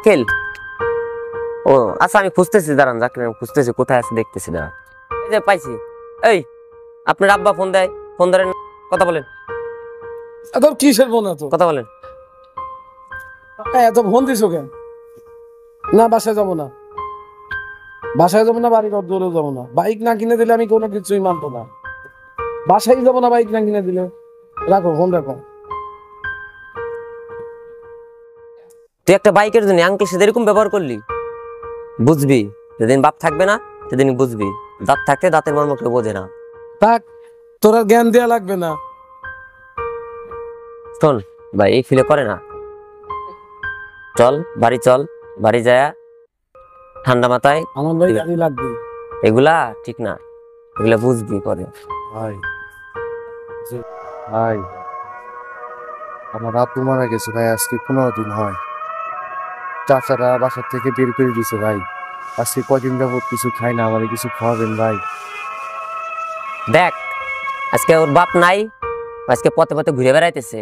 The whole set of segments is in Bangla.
আঙ্কেল, ও আচ্ছা আমি খুঁজতেছি, দাঁড়ান জাকির আমি খুঁজতেছি কোথায় আছে দেখতেছি। না এই যে পাইছি। এই আপনার আব্বা ফোন দেয়, ফোন ধরেন, কথা বলেন। তোর কিসের ফোন? এত কথা বলেন। এত ফোন দিছো কেন? না বাসায় যাবো না, বাসায় যাবো না, বাড়ি ঘর দৌড়েও যাবো না। বাইক না কিনে দিলে আমি কোনো কিছুই মানবো না। বাসায় যাবো না বাইক না কিনে দিলে। রাখো ফোন, রাখো। তুই একটা বাইকের জন্য আঙ্কেল সাথে এরকম ব্যবহার করলি, বুঝবি যেদিন বাপ থাকবে না সেদিন বুঝবি। দাঁত থাকতে দাঁতের মর্ম কেউ বোঝে না। থাক, তোর আর জ্ঞান দেওয়া লাগবে না। শোন ভাই, এই ফিলে করে না, চল বাড়ি, চল বাড়ি যায় ঠান্ডা মাথায়। আমার ভাই গাড়ি লাগবে, এগুলা ঠিক না, এগুলা বুঝবি পরে। ভাই ভাই আমার আব্বু মারা গেছে ভাই, আজকে 15 দিন হয়। চাচারা বাসার থেকে বের করে দিছে ভাই, আজকে কদিন যাবত কিছু খাই না, আমার কিছু খাওয়াবেন ভাই। দেখ আজকে ওর বাপ নাই, আজকে পথে পথে ঘুরে বেড়াইতেছে,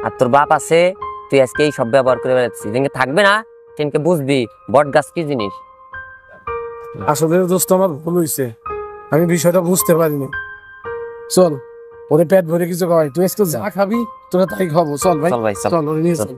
আর তোর বাপ আছে, তুই আজকে এই সব ব্যবহার করে বেড়াচ্ছিস। যেদিনকে থাকবে না সেদিনকে বুঝবি বট গাছ কি জিনিস। আসলে দোস্ত আমার ভুল হয়েছে, আমি বিষয়টা বুঝতে পারিনি। চল ওরে পেট ভরে কিছু খাওয়াই, তুই আজকে যা খাবি তোরা তাই খাবো। চল ভাই, চল ভাই, চল। চল ওরে নিয়ে চল।